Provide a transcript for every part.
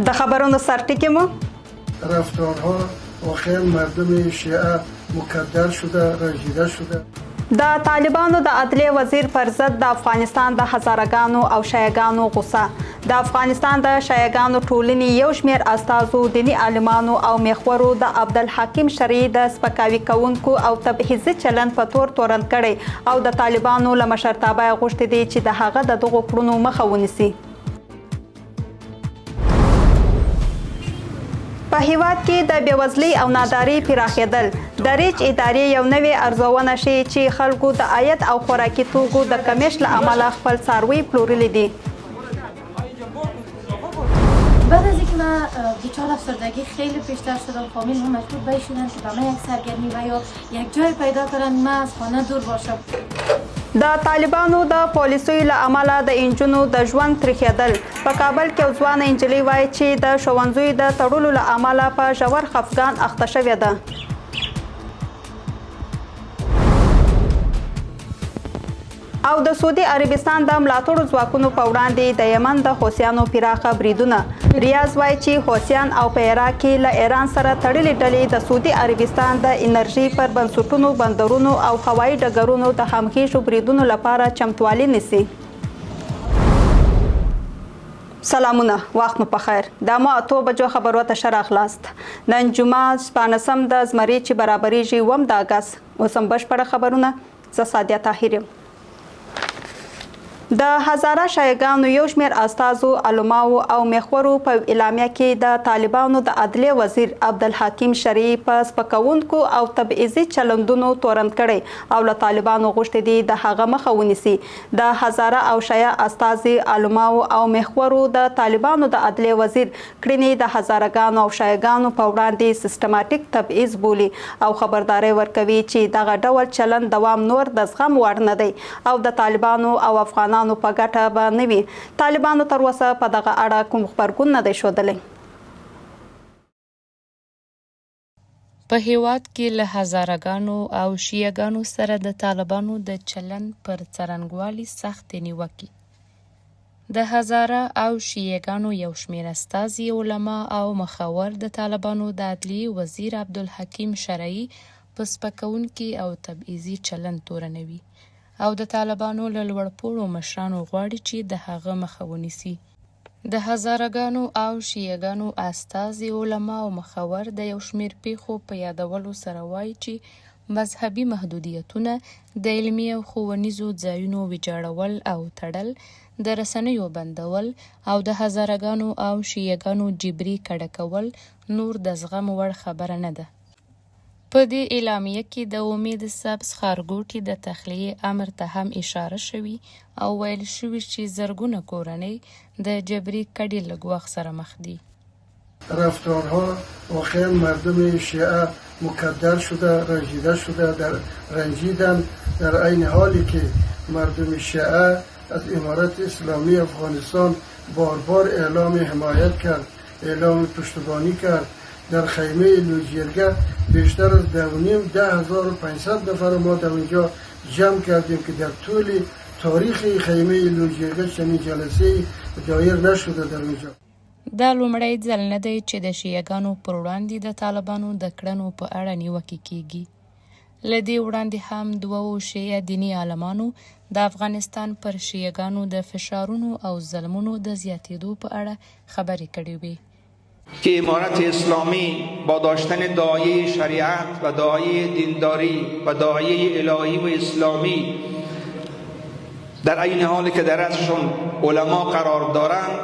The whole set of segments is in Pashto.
د خبرونو سرټکی مو رفتارها واقعا مردم شیعه مکدر شده، رنجیده شده. د طالبانو د عدلیه وزیر پر ضد د افغانستان د هزارهګانو او شیعهګانو غوسه. د افغانستان د شیعهګانو ټولنې یو شمېر استازو، دیني عالمانو او میخورو د عبدالحکیم شرعي د سپکاوي کوونکو او تبعیضي چلند په تور تورن کړی او د طالبانو له مشرتابه یې غوښتي دي چې د هغه د دغو کړنو مخه ونیسي. په هیواد کې د بېوزلۍ او نادارۍ پراخېدل د ریچ ادارې یو نوې ارزونه ښیي چې خلکو د عاید او خوراکي توکو د کمښت له امله خپل څاروي پلورلي دي. بعد از اینکه من دچار افسردگی خیلی بیشتر شدم، فامیل هم مجبور بشینن که به من یک سرگرمی و یا یک جای پیدا کنن من از خانه دور باشم. د طالبانو د پالیسیو له امله د انجونو د ژوند تریخېدل. په کابل کې یو ځوانه نجلۍ وایي چې د ښوونځیو د تړلو له امله په ژور خفګان اخته شوې ده. او د سعودي عربستان د ملاتړو ځواکونو په وړاندې د یمن د حوثیانو پراخه بریدونه. ریاض وایي چې حوثیان او په عراق کې له ایران سره تړلې ډلې د سعودي عربستان د انرژي پر بنسټونو، بندرونو او هوایي ډګرونو د همغږیو بریدونو لپاره چمتووالی نیسي. سلامونه، وخت مو پخیر. د مو 8 بجو خبرو ته ښه راغلاست. نن جمعه 14 د زمری چې برابرېږي 1 د اګست. اوس هم بشپړه خبرونه. زه سادیه طاهر یم. د هزاره شیعهګانو یو شمېر استازو، علماو او میخورو په اعلامیه کې د طالبانو د عدلیه وزیر عبدالحکیم شرعي په سپکوونکو او تبعیضي چلندونو تورن کړی او له طالبانو غوښتي دي د هغه مخه ونیسي. د هزاره او شیعه استازي، علماو او میخورو د طالبانو د عدلیه وزیر کړنې د هزارهګانو او شیعهګانو په وړاندې سیستماتیک تبعیض بولي او خبرداری ورکوي چې دغه ډول چلند دوام نور د زغم وړ نه دی او د طالبانو او افغانانو په ګټه به نه وي. طالبانو تر اوسه په دغه اړه کوم غبرګون نه دی ښودلی. په هیواد کې له هزارهګانو او شیعهګانو سره د طالبانو د چلند پر څرنګوالي سختې نیوکې. د هزاره او شیعهګانو یو شمېر استازي، علما او مخور د طالبانو د عدلیې وزیر عبدالحکیم شرعي په سپکوونکي او تبعیضي چلند تورنوي او د طالبانو له لوړپوړو مشرانو غواړي چې د هغه مخه ونیسي. د هزارهګانو او شیعهګانو استازي، علما او مخور د یو شمېر پیښو په یادولو سره وایي چې مذهبي محدودیتونه، د علمي او ښوونیزو ځایونو ویجاړول او تړل، د رسنیو بندول او د هزارهګانو او شیعهګانو جبري کډه کول نور د زغم وړ خبره نه ده. په دې اعلامیه کې د امید سبز ښارګوټي د تخلیې امر ته هم اشاره شوي او ویل شوي چې زرګونه کورنۍ د جبري کډې له ګواښ سره مخ دي. رفتارها واقعا مردم شیعه مکدر شده، رنجیده شده، رنجیدن در عین حالی که مردم شیعه از امارت اسلامی افغانستان بار بار اعلام حمایت کرد، اعلام پشتیبانی کرد. در خیمه لوجیرگه بیشتر از 10,500 نفر ما در اونجا جمع کردیم که در طول تاریخ خیمه لوجیرگه چنین جلسه دایر نشده در اونجا. دا لومړی ځل نه دی چې د شیعهګانو پر وړاندې د طالبانو د کړنو په اړه نیوکې کیږي. له دې وړاندې هم دوو شیعه دیني عالمانو د افغانستان پر شیعهګانو د فشارونو او ظلمونو د زیاتېدو په اړه خبرې کړې وې که امارت اسلامی با داشتن داعیه شریعت و داعیه دینداری و داعیه الهی و اسلامی در عین حالی که در ازشون علما قرار دارند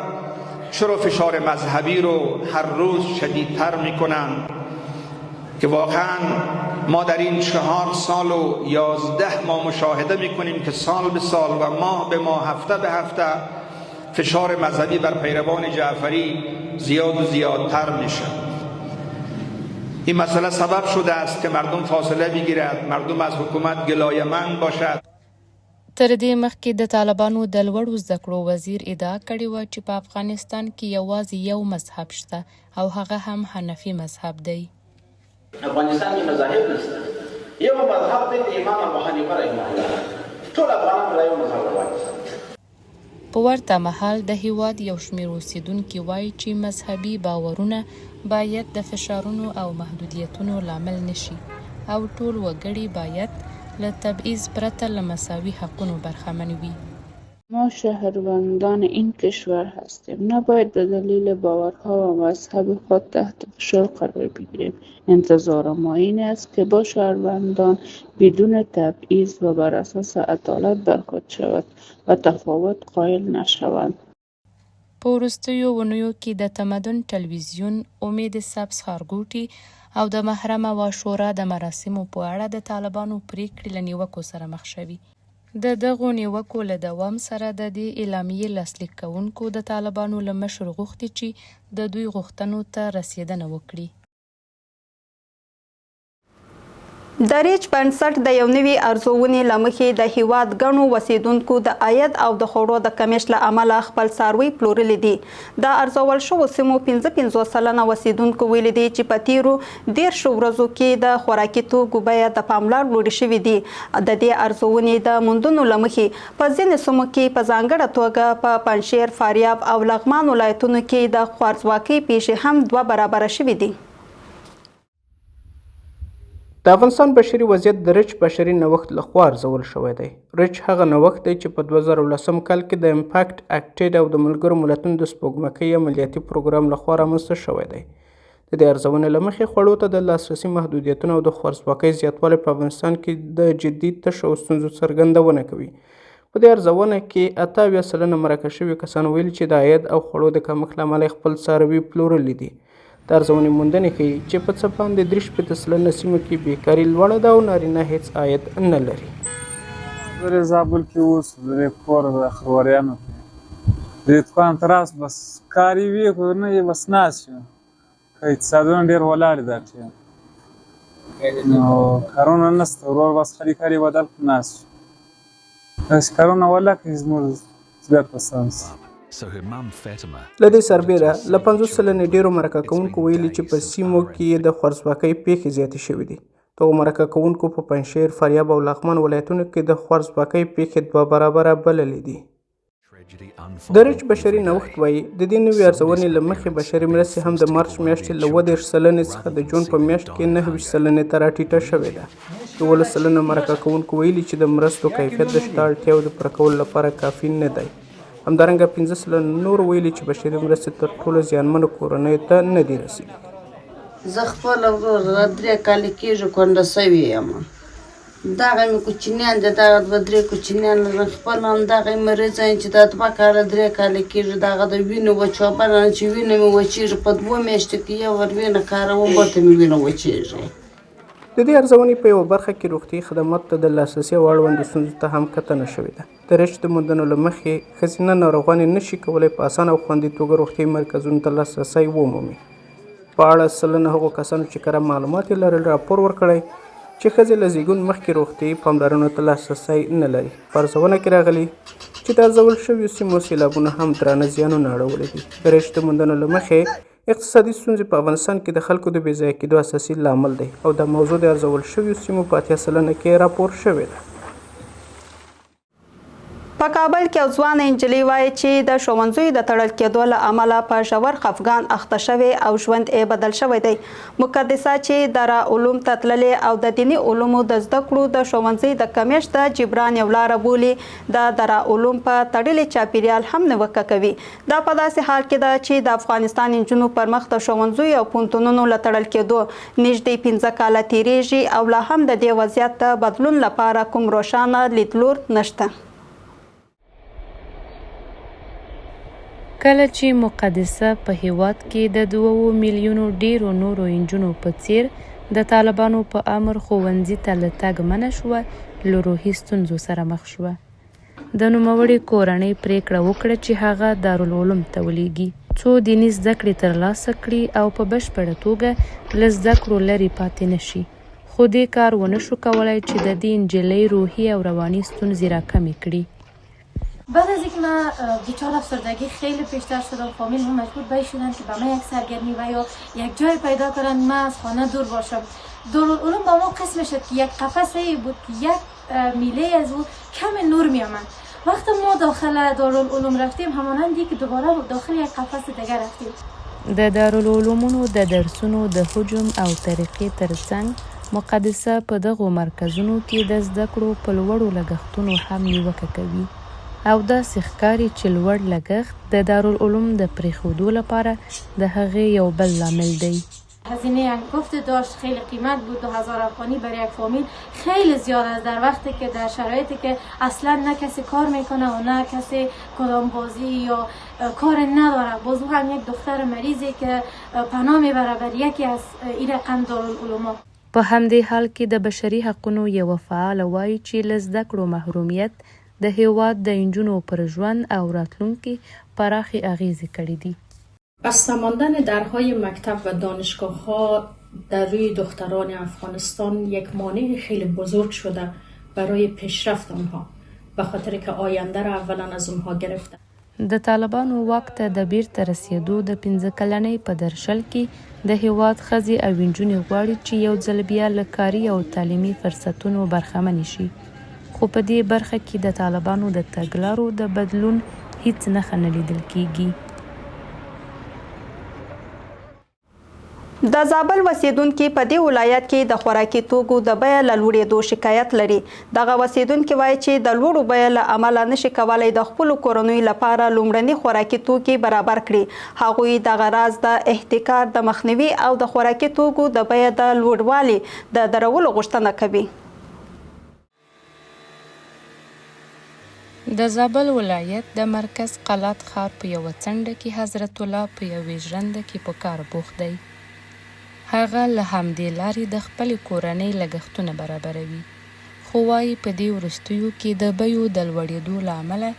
چرا فشار مذهبی رو هر روز شدیدتر میکنن که واقعا ما در این 4 سال و 11 ماه مشاهده میکنیم که سال به سال و ماه به ماه، هفته به هفته فشار مذهبی بر پیروان جعفری زیاد و زیادتر میشه. این مسئله سبب شده است که مردم فاصله بگیرد، مردم از حکومت گلایه‌مند باشد. تر دې مخکې د طالبانو د لوړو زده کړو وزیر ادعا کړې وه چې په افغانستان کې یوازې یو مذهب شته او هغه هم حنفي مذهب دی. افغانستان کې مذاهب نشته، یو مذهب دی د امام ابو حنیفه رحمه الله. ټول افغانان له یو مذهب روان دي. په ورته مهال د هیواد یو شمېر اوسیدونکي وایي چې مذهبي باورونه باید د فشارونو او محدودیتونو لامل نشي او ټول وګړي باید له تبعیض پرته له مساوي حقونو برخمن وي. ما شهروندان این کشور هستیم. نباید به دلیل باورها و مذهب خود تحت فشار قرار بگیریم. انتظار ما این است که با شهروندان بدون تبعیض و بر اساس عدالت برخورد شود و تفاوت قائل نشوند. په وروستیو اونیو کې د تمدن تلویزیون، امید سبز ښارګوټي او د محرمه و شورا د مراسمو په اړه د طالبانو پریکړې له نیوکو سره مخ شوي. د دغو نیوکو له دوام سره د دې اعلامیې لاسلیک کوونکو د طالبانو له مشر غوښتي چې د دوی غوښتنو ته رسیدنه وکړي. د ریچ بنسټ د یو نوي ارزونې له مخې د هیواد ګڼو اوسیدونکو د عاید او د خوړو د کمښت له امله خپل څاروي پلورلي دي. د ارزول شوو سیمو 55 سلنه اوسیدونکو ویلي دي چې په تیرو 10 ورځو کې د خوراکي توکو بیه د پاملار لوړې شوې دي. د دې ارزونې د موندنو له مخې په ځینې سیمو کې په ځانګړه توګه په پنجشیر، فاریاب او لغمان ولایتونو کې د خوارځواکۍ پیښې هم 2 برابره شوې دي. د افغانستان بشري وضعیت د ریچ بشري نوښت لخوا ارزول شوی دی. ریچ هغه نوښت دی چې په 2010 کال کې د امپاکټ اکټډ او د ملګرو ملتونو د سپوږمکۍ عملیاتي پروګرام لخوا رامنځته شوی دی. د دې ارزونې له مخې خوړو ته د لاسرسي محدودیتونه او د خوارځواکۍ زیاتوالی په افغانستان کې د جدي تشو ستونزو څرګندونه کوي. په دې ارزونه کې 78 سلنه مرکه شوي کسان ویلي چې د عاید او خوړو د کمښت له امله خپل څاروي پلورلي دي. د ارزونې موندنې ښیي چې په څه باندې 43 سلنه سیمو کې بیکاري لوړه ده او نارینه هیڅ عاید نه لري. در زابل کې اوس د کور د خروریانو د دوکان تراس بس کاری وی کو نه یې بس ناس شو که اقتصادونه ډېر ولاړ دي دا نو کارونه نسته ورور بس خالي کاری بدل ناس شو کارونه ولا کې زموږ زیات پسند له دې سربیره له 50 سلنې ډېرو مرکه کوونکو ویلي چې په سیمو کې د خوارځواکۍ پیښې زیاتې شوې دي. دغو مرکه کوونکو په پنجشیر، فاریاب او لغمان ولایتونو کې د خوارځواکۍ پیښې 2 برابره بللې دي. د ریچ بشري نوښت وایي د دې نوې ارزونې له مخې بشري مرستې هم د مارچ میاشتې له 30 سلنې څخه د جون په میاشت کې 29 سلنې ته راټیټه شوې ده. 12 سلنه مرکه کوونکو ویلي چې د مرستو کیفیت د شته اړتیاوو د پوره کولو لپاره کافي نه دی. همدارنګه 15 سلنه نور ویلي چې بشري مرستې تر ټولو زیانمنو کورنیو ته نه دي رسیدلي. زه خپل ورور 3 کاله کېږي کونډه سوې یم. دغه مې کوچنیان دي، دغه 2-3 کوچنیان لرم. خپل همدغه مریض یم چې دا 2 کاله 3 کاله کېږي دغه د وینو وچوبه چې وینه مې وچېږي په 2 میاشتو کې یو ور وینه کاروم بېرته مې وینه وچېږي. د دې ارزونې په یوه برخه کې روغتیایي خدماتو ته د لاسرسي او اړوندو ستونزو ته هم کتنه شوې ده. د ریچ د موندنو له مخې ښځینه ناروغانې نشي کولی په اسانه او خوندي توګه روغتیایي مرکزونو ته لاسرسی ومومي. په اړه سلنه هغو کسانو چې کره معلومات یې لرل راپور ورکړی چې ښځې له زیږون مخکې روغتیایي پاملرنو ته لاسرسی نه لري. په ارزونه کې راغلي چې د ارزول شویو سیمو سیلابونه هم درانه زیانونه اړولي دي. د ریچ د موندنو له مخې اقتصادي ستونزې په افغانستان کې د خلکو د بې ځایه کېدو اساسي لامل دی او دا موضوع د ارزول شویو سیمو په 80 سلنه کې راپور شوې ده. په کابل کې یو ځوانه نجلۍ وایي چې د ښوونځیو د تړل کېدو له امله په ژور خفګان اخته شوې او ژوند یې بدل شوی دی. مقدسه چې دارا علوم ته تللې او د دیني علومو د زده کړو د ښوونځي د کمښت د جبران یو لاره بولي، د دارا علوم په تړلي چاپیریال هم نیوکه کوي. دا په داسې حال کې ده چې د افغانستان نجونو پر مخ د ښوونځیو او پوهنتونونو له تړل کېدو نږدې 15 کاله تیریږي او لا هم د دې وضعیت د بدلون لپاره کوم روښانه لیدلور نشته. کله چې مقدسه په هیواد کې د 2 میلیونو ډیرو نورو نجونو په څیر د طالبانو په امر ښوونځي ته له تګ منع شوه، له روحي ستونزو سره مخ شوه. د نوموړې کورنۍ پریکړه وکړه چې هغه دارالعلوم ته ولیږي څو دیني زده کړې ترلاسه کړي او په بشپړه توګه له زده کړو لرې پاتې نشي. خو دې کار ونه شو کولی چې د دې نجلۍ روحي او رواني ستونزې راکمې کړي. بعد از اینکه من دچار افسردگی خیلی بیشتر شدم، فامیل هم مجبور به شدن که به من یک سرگرمی و یا یک جای پیدا کنن من از خانه دور باشم. دارالعلوم با ما قسم شد که یک قفسه بود که یک میله از او کم نور می آمد وقت ما داخل دارالعلوم رفتیم همانندی که دوباره داخل یک قفس دیگر رفتیم. د دارالعلومونو د درسونو د حجم او طریقې ترڅنګ مقدسه په دغو مرکزونو کې د زده کړو په لوړو لګښتونو هم نیوکه کوي او داسې ښکاري چې لوړ لګښت د دارالعلوم د پرېښودو لپاره د هغې یو بل لامل دی. هزینه انگفت داشت، خیلی قیمت بود. 2000 افغانی برای یک فامیل خیلی زیاد است در وقتی که در شرایطی که اصلا نه کسی کار میکنه و نه کسی کدام بازی یا کار نداره. باز او هم یک دختر مریضی که پناه میبره بر یکی از این رقم دارالعلوم. په همدې حال کې د بشري حقونو یوه فعاله وایي چې له زده کړو محرومیت د هیواد د نجونو پر ژوند او راتلونکي پراخې اغیزې کړې دي. بسته ماندن درهای مکتب و دانشگاه‌ها در روی دختران افغانستان یک مانع خیلی بزرگ شده برای پیشرفت آنها، به خاطر که آینده را اولا از اونها گرفته. د طالبانو واک ته د بیرته رسیدو د 15 کلنۍ په درشل کې د هیواد ښځې او نجونې غواړي چې یو ځل بیا له کاري او تعلیمي فرصتونو برخمنې شي، خو په دې برخه کې د طالبانو د تګلارو د بدلون هیڅ نښه نه لیدل کیږي. د زابل اوسیدونکي په دې ولایت کې د خوراکي توکو د بیه له لوړېدو شکایت لري. دغه اوسیدونکي وایي چې د لوړو بیو له امله نشي کولی د خپلو کورنیو لپاره لومړني خوراکي توکي برابر کړي. هغوی دغه راز د احتکار د مخنیوي او د خوراکي توکو د بیه د لوړوالي د درولو غوښتنه کوي. د زابل ولایت د مرکز قلات ښار په یوه څنډه کې حضرت الله په یوې ژرنده کې په کار بوخت دی. هغه له همدې لارې د خپلې کورنۍ لګښتونه برابروي، خو وایي په دې وروستیو کې د بیو د لوړېدو له امله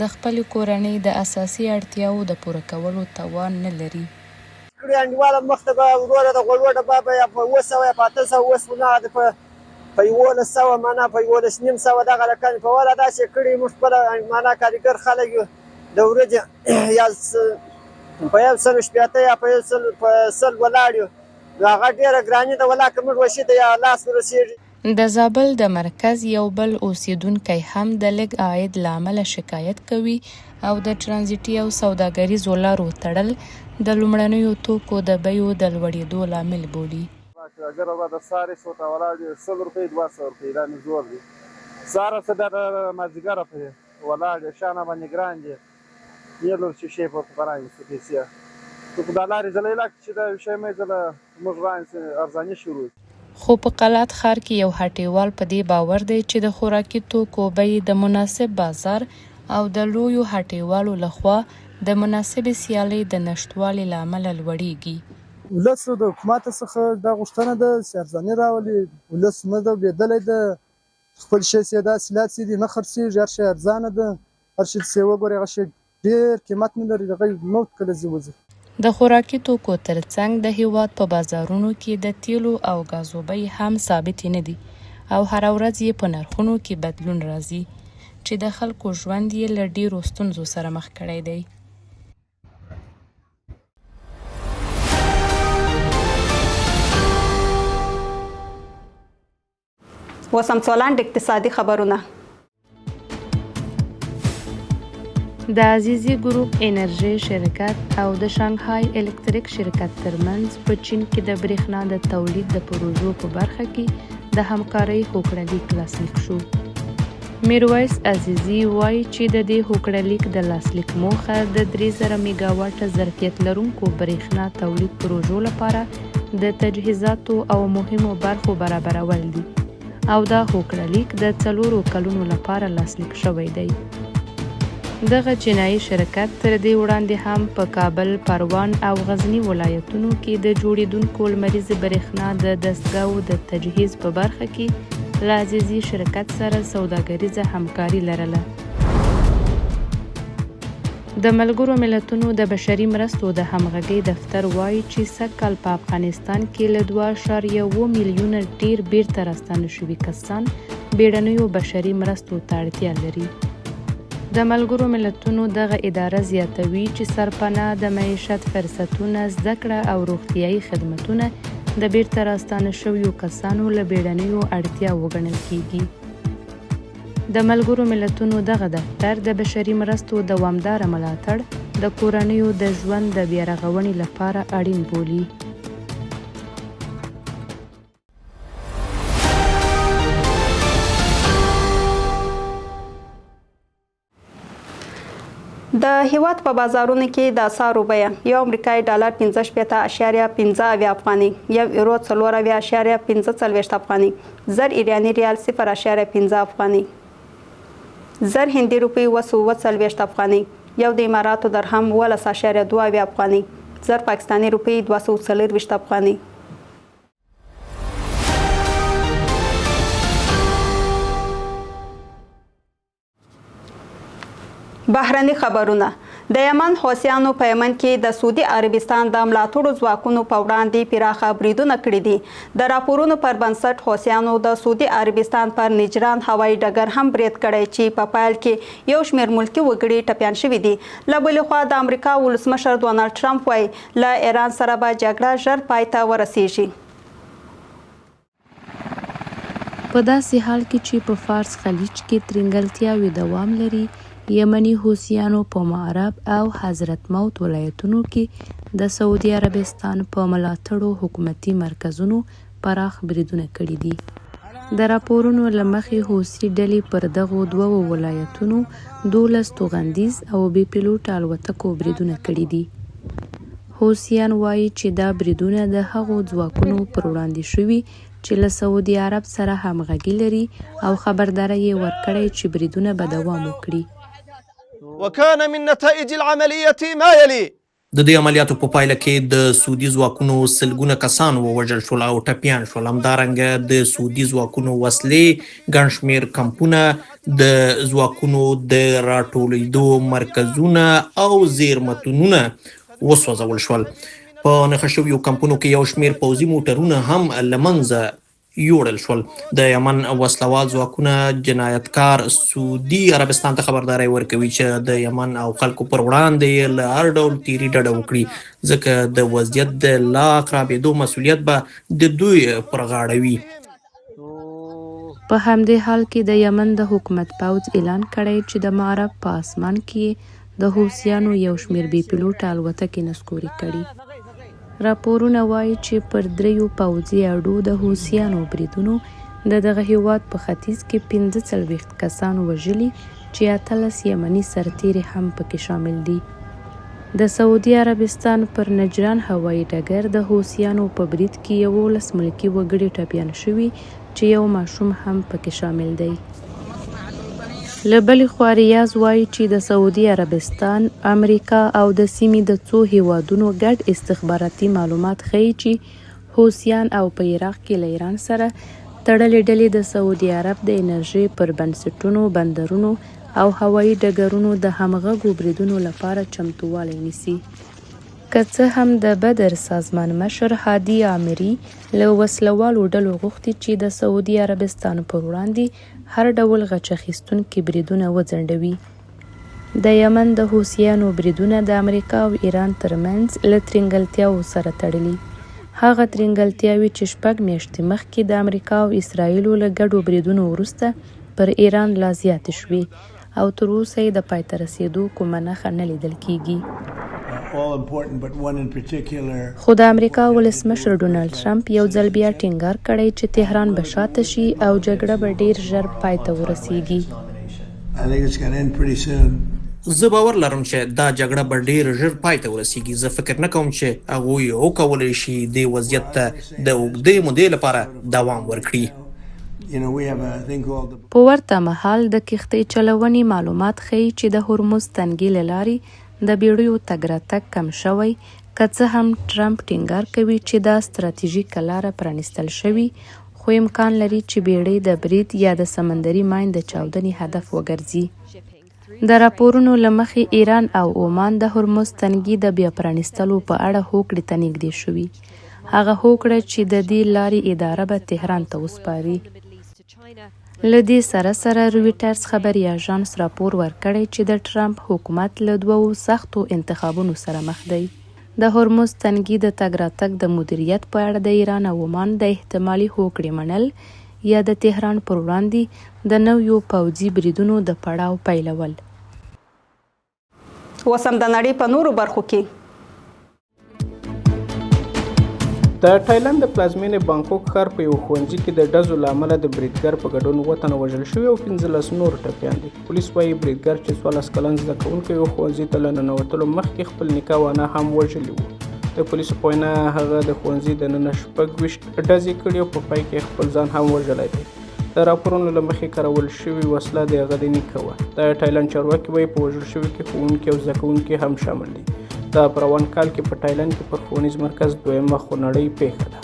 د خپلې کورنۍ د اساسي اړتیاوو د پوره کولو توان نه لري. انډیواله مخته به وروره د غوړو ډبه به یا په 200 یا په 800 اوسپنه د په 1100 معنا په 1100 دغه رقم په ولا داسې کړي موږ خپل معنا کارګر خلک یو د ورځې یا په 180 یا په 100 ولاړ یو هغه ډېره ګراني ده ولا که موږ وشي د یا لاس ورسېږي. د زابل د مرکز یو بل اوسیدونکی هم د لږ عاید له امله شکایت کوي او د ټرانزیټي او سوداګریزو لارو تړل د لومړنیو توکو د بیو د لوړېدو لامل بولي. اگر بعد ساری شوتا ولاړ 100 روپۍ 200 روپۍ دا نه زور دي. ساره څه د مازدیګر په ولاړ شانه باندې ګران دي یلو چې شی په فرانسې څه پیسې په دلاري زلې لاک چې دا شی مې زله موږ رانسې ارزاني شروع. خو په قلات ښار کې یو هټیوال په دې باور دی چې د خوراکي توکو بیې د مناسب بازار او د لویو هټیوالو لخوا د مناسبې سیالۍ د نشتوالي له امله لوړېږي. ولس د حکومت څخه دا غوښتنه ده چې ارزاني راولي. ولس نه ده لوېدلی ده، خپل شی چې داسې لاسې دي نه خرڅېږي، هر شی ارزانه ده، هر شي چې وګورې هغه شی ډېر قیمت نه لري، هغه موت کله ځي وځي. د خوراکي توکو ترڅنګ د هیواد په بازارونو کې د تیلو او ګازو بیې هم ثابتې نه دي او هره ورځ یې په نرخونو کې بدلون راځي چې د خلکو ژوند یې له ډېرو ستونزو سره مخ کړی دی. اوس هم څلند اقتصادي خبرونه. د عزیزي ګروپ انرژي شرکت او د شانګهای الکتریک شرکت ترمنځ په چین کې د برېښنا د تولید د پروژو په برخه کې د همکارۍ هوکړلیک لاسلیک شو. میرویس عزیزي وایي چې د دې هوکړلیک د لاسلیک موخه د 3000 میګاواټه ظرفیت لرونکو برېښنا تولید پروژو لپاره د تجهیزاتو او مهمو برخو برابرول دي او دا هوکړلیک د 4 کلونو لپاره لاسلیک شوی دی. دغه چینایي شرکت تر دې وړاندې هم په کابل، پروان او غزني ولایتونو کې د جوړېدونکو لمریزې برېښنا د دستګاهو د تجهیز په برخه کې له عزیزي شرکت سره سوداګریزه همکاري لرله. د ملګرو ملتونو د بشري مرستو د همغږۍ دفتر وایي چې سږکال په افغانستان کې له 2.7 میلیونه ډېر بیرته راستانه شوي کسان بیړنیو بشري مرستو ته اړتیا لري. د ملګرو ملتونو دغه اداره زیاتوي چې سرپناه د معیشت فرصتونه، زده کړه او روغتیایي خدمتونه د بیرته راستانه شویو کسانو له بیړنیو اړتیا وګڼل کیږي. د ملګرو ملتونو دغه دفتر د بشري مرستو دوامداره ملاتړ د کورنیو د ژوند د بیارغونې لپاره اړین بولي. د هیواد په بازارونو کې د اسعارو بیه یو امریکایي ډالر 15.50 افغاني، یو یورو 4.45 افغاني، زر ایرانی ریال 0.5 افغاني، زر هندي روپی 240 افغاني، یو د اماراتو درهم 12.2 افغاني، زر پاکستانی روپی 240 افغاني. بهرني خبرونه. د یمن حوثیانو په یمن کې د سعودي عربستان د ملاتړو ځواکونو په وړاندې پراخه بریدونه کړي دي. د راپورونو پر بنسټ حوثیانو د سعودي عربستان پر نجران هوایي ډګر هم برید کړی چې په پیل کې یو شمېر ملکي وګړي ټپیان شوي دي. له بلې خوا د امریکا ولسمشر ډونالډ ټرمپ وایي له ایران سره به جګړه ژر پای ته ورسیږي. په داسې حال کې چې په فارس خلیج کې ترنګلتیاوې دوام لري، یمني حوثیانو په معرب او حضرت موت ولایتونو کې د سعودي عربستان په ملاتړو حکومتي مرکزونو پراخ بریدونه کړي دي. د راپورونو له مخې حوثي ډلې پر دغو دوو ولایتونو 12 توغندیز او بې پیلوټه الوتکو بریدونه کړي دي. حوثیان وایي چې دا بریدونه د هغو ځواکونو پر وړاندې شوي چې له سعودي عرب سره همغږي لري او خبرداری یې ورکړی چې بریدونه به دوام وکړي. وكان من نتائج العملية ما يلي. د دې عملیاتو په پایله کې د سعودي ځواکونو سلګونه کسان ووژل شول او ټپیان شول. همدارنګه د سعودي ځواکونو وسلې، ګڼ شمېر کمپونه، د ځواکونو د راټولیدو مرکزونه او زیرمتونونه وسوځول شول. په نښه شویو کمپونو کې یو شمېر پوځي موټرونه هم له منځه یوړل شول. د یمن وسلوال ځواکونه جنایتکار سعودي عربستان ته خبرداری ورکوي چې د یمن او خلکو پر وړاندې له هر ډول تیري ډډه وکړي، ځکه د وضعیت د لا خرابېدو مسؤلیت به د دوی پر غاړه وي. په همدې حال کې د یمن د حکومت پوځ اعلان کړی چې د معرب په اسمان کې د حوثیانو یو شمېر بې پیلوټه الوتکې نسکوري کړي. راپورونه وایي چې پر 3 پوځي اډو د حوثیانو بریدونو د دغه هیواد په ختیځ کې 45 کسان وژلي چې 18 یمني سرتیري هم پکې شامل دي. د سعودي عربستان پر نجران هوایي ډګر د حوثیانو په برید کې 11 ملکي وګړي ټپیان شوي چې یو ماشوم هم پکې شامل دی. له بلې خوا ریاض وایي چې د سعودي عربستان، امریکا او د سیمې د څو هیوادونو ګډ استخباراتي معلومات ښیي چې حوثیان او په عراق کې له ایران سره تړلې ډلې د سعودي عرب د انرژۍ پر بنسټونو، بندرونو او هوایي ډګرونو د همغږو بریدونو لپاره چمتووالی نیسي. که څه هم د بدر سازمان مشر هادي عامري له وسلوالو ډلو غوښتي چې د سعودي عربستان پر وړاندې هر ډول غچ اخیستونکي بریدونه وځنډوي. د یمن د حوثیانو بریدونه د امریکا او ایران ترمنځ له ترنګلتیاوو سره تړلي. هغه ترنګلتیاوې چې 6 میاشتې مخکې د امریکا او اسرائیلو له ګډو بریدونو وروسته پر ایران لا زیاتې شوې او تر اوسه یې د پای ته رسېدو کومه نښه نه لیدل کیږي. خو د امریکا ولسمشر ډونالډ ټرمپ یو ځل بیا ټینګار کړی چې تهران به شاته شي او جګړه به ډیر ژر پای ته ورسیږي. زه باور لرم چې دا جګړه به ډیر ژر پای ته ورسیږي. زه فکر نه کوم چې هغوی وکولی شي دې وضعیت ته د اوږدې مودې لپاره دوام ورکړي. په ورته مهال د کښتۍ چلونې معلومات ښیي چې د هرمز تنګي له لارې د بیړیو تګ راتګ کم شوی، که څه هم ټرمپ ټینګار کوي چې دا ستراتیژیکه لاره پرانیستل شوي، خو امکان لري چې بیړۍ د برید یا د سمندري ماین د چاودنې هدف وګرځي. د راپورونو له مخې ایران او عمان د هرمز تنګي د بیا پرانیستلو په اړه هوکړې ته نږدې شوي. هغه هوکړه چې د دې لارې اداره به تهران ته وسپاري. له دې سره سره رویټرز خبري اژانس راپور ورکړی چې د ټرمپ حکومت له 2 سختو انتخابونو سره مخ دی. د هرمز تنګي د تګ راتګ د مدیریت په اړه د ایران او عمان د احتمالي هوکړې منل یا د تهران پر وړاندې د نویو پوځي بریدونو د پړاو پیلول. اوس هم د نړۍ په نورو برخو کې د تایلند د پلازمینې بانکوک ښار په یو ښوونځي کې د ډزو له امله د بریدګر په ګډون 7 تنه وژل شوي او 15 نور ټپیان دي. پولیس وایي بریدګر چې 14 کلن زده کوونکی و ښوونځي ته له ننوتلو مخکې خپل نیکه او انا هم وژلي وو. د پولیسو په وینا هغه د ښوونځي دننه 26 ډزې کړي او په پای کې خپل ځان هم وژلی دی. د راپورونو له مخې کارول شوې وسله د هغه د نیکه وه. د تایلند چارواکي وایي په وژل شوي کې ښوونکي او زده کوونکي هم شامل دي. دا په روان کال کې په تایلند کې پر ښوونیز مرکز دویمه خونړۍ پیښه ده.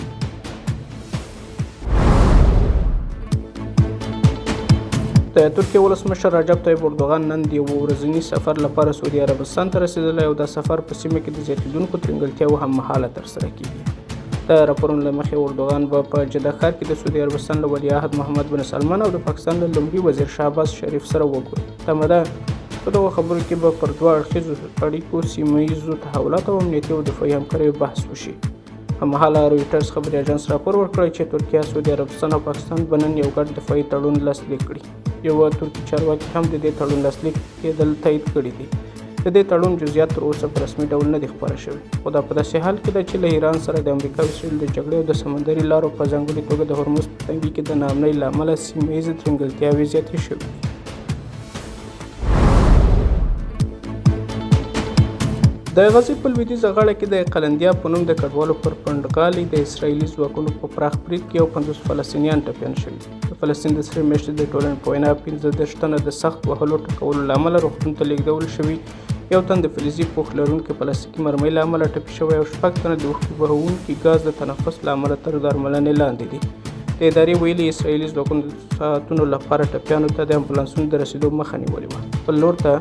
د ترکیې ولسمشر رجب طیب اردوغان نن د یو ورځني سفر لپاره سعودي عربستان ته رسېدلی او دا سفر په سیمه کې د زیاتېدونکو ترنګلتیاو هممهاله ترسره کیږي. د راپورونو له مخې اردوغان به په جده ښار کې د سعودي عربستان له ولیعهد محمد بن سلمان او د پاکستان له لومړي وزیر شهباز شریف سره وګوري. تمه ده په دغو خبرو کې به پر 2 اړخیزو اړیکو، سیمه ییزو تحولاتو او امنیتي او دفاعي همکاریو بحث وشي. هممهاله رویټرز خبري اژانس راپور ورکړی چې ترکیه، سعودي عربستان او پاکستان به نن یو ګډ دفاعي تړون لاسلیک کړي. یو ترکي چارواکي هم د دې تړون لاسلیک کېدل تایید کړي دي. د دې تړون جزئیات تر اوسه په رسمي ډول نه دي خپاره شوي، خو دا په داسې حال کې ده چې له ایران سره د امریکا او اسرائیل د جګړې او د سمندري لارو په ځانګړې توګه د هرمز په تنګي کې د ناامنۍ له امله سیمه ییزې ترنګلتیاوې زیاتې شوې دي. د غزې په لویدیځه غاړه کې د قلندیا په نوم د کډوالو پر پنډغالي د اسرائیلي ځواکونو په پراخ برید کې یو 50 فلسطینیان ټپیان شوي. د فلسطین د سرې میاشتې د ټولنې په وینا 15 تنه د سخت وهلو ټکولو له امله روغتون ته لیږدول شوي، یو تن د فلزي پوښ لرونکي پلاستیکي مرمۍ له امله ټپي شوی او 6 تنه د اوښکې بهوونکي ګاز د تنفس له امله تر درملنې لاندې دي. د ادارې ویلي اسرائیلي ځواکونو د ساعتونو لپاره ټپیانو ته د امبولانسونو د رسیدو مخه نیولې وه. بل لور ته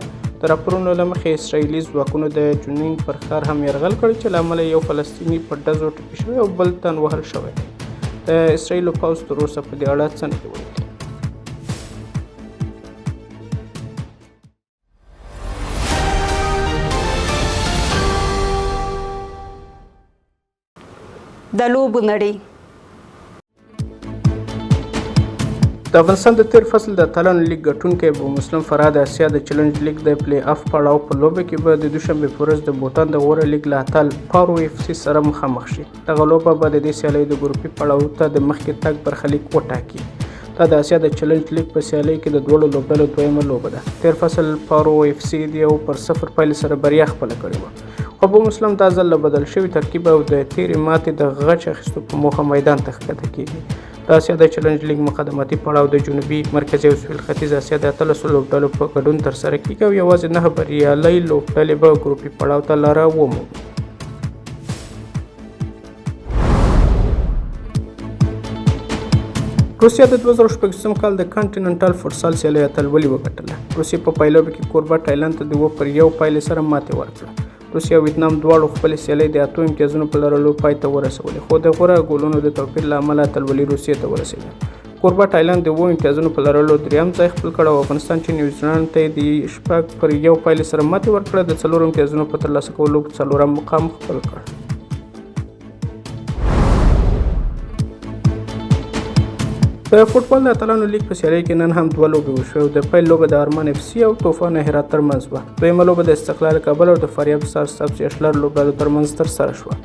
د راپورونو له مخې اسرائیلي ځواکونو د جنین پر ښار هم یرغل کړی چې له امله یو فلسطیني په ډزو ټپي شوی او بل تن وهل شوی دی. د اسرائیلو پوځ تر اوسه په دې اړه څه نه دي ویلي. د لوبو نړۍ. د افغانستان د تیر فصل د اتلانو لیګ ګټونکی ابو مسلم فراه د اسیا د چیلنج لیګ د پلی آف پړاو په لوبه کې به د دوشنبې په ورځ د بوتان د غوره لیګ له اتل پارو اف سی سره مخامخ شي. دغه لوبه به د دې سیالۍ د ګروپي پړاو ته د مخکې تګ برخلیک وټاکي. دا د اسیا د چیلنج لیګ په سیالۍ کې د دوړو لوبډلو دویمه لوبه ده. تیر فصل پارو اف سی د یو 0 پایلې سره بریا خپله کړې وه. ابو مسلم دا ځل له بدل شوي ترکیب او د تیرې ماتې د غچ اخیستو په موخه میدان ته ښکته کیږي. د اسیا د چیلنج لیګ مقدماتي پړاو د جنوبي، مرکزي او سویل ختیځ اسیا د 13 لوبډلو په ګډون ترسره کیږي او یوازې 9 بریالۍ لوبډلې به ګروپي پړاو ته لاره ومومي. روسیا د 2016 کال د کانټیننټال فوټسال سیالۍ اتلولي وګټله. روسیا په پایلوبه کې کوربه تایلند ته د 2-1 پایلې سره ماتې ورکړه. روسیا او ویتنام دواړو خپلې سیالۍ د 8 امتیازونو په لرلو پای ته ورسولې، خو د غوره ګولونو د توپیر له امله اتلولي روسیې ته ورسېده. کوربه تایلند د 7 امتیازونو په لرلو 3م ځای خپل کړ او افغانستان چې نیوزیلند ته د 6-1 پایلې سره ماتې ورکړه د 4 امتیازونو په ترلاسه کولو 4م مقام خپل کړ. د فوټبال د اتلانو لیګ په سیالۍ کې نن هم 2 لوبې وشوې او د پیل لوبه د ارمان اف سی او طوفان هرات ترمنځ وه. دویمه لوبه د استقلال کابل او د فاریاب سار سبز اشلر لوبډلو ترمنځ ترسره شوه.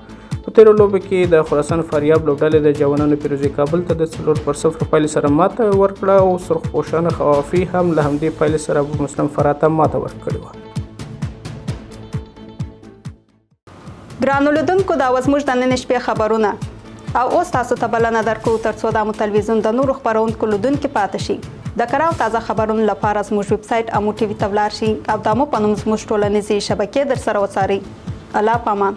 په تیرو لوبه کې د خراسان فاریاب لوبډلې د جوانانو پیروزي کابل ته د 4-0 پایلې سره ماته ورکړه او سرخپوشانه خوافي هم له همدې پایلې سره ابو مسلم فراه ته ماته ورکړې وه. ګرانو لیدونکو، دا وه زموږ د نن شپې خبرونه او اوس تاسو ته بلنه درکوو ترڅو د امو تلویزیون د نورو خپرونکو لیدونکي پاتې شي. د کره او تازه خبرونو لپاره زموږ ویب سایټ امو ټي وي ته ولاړ شئ او د امو په نوم زموږ ټولنیزې شبکې درسره وڅارئ. الله پامان.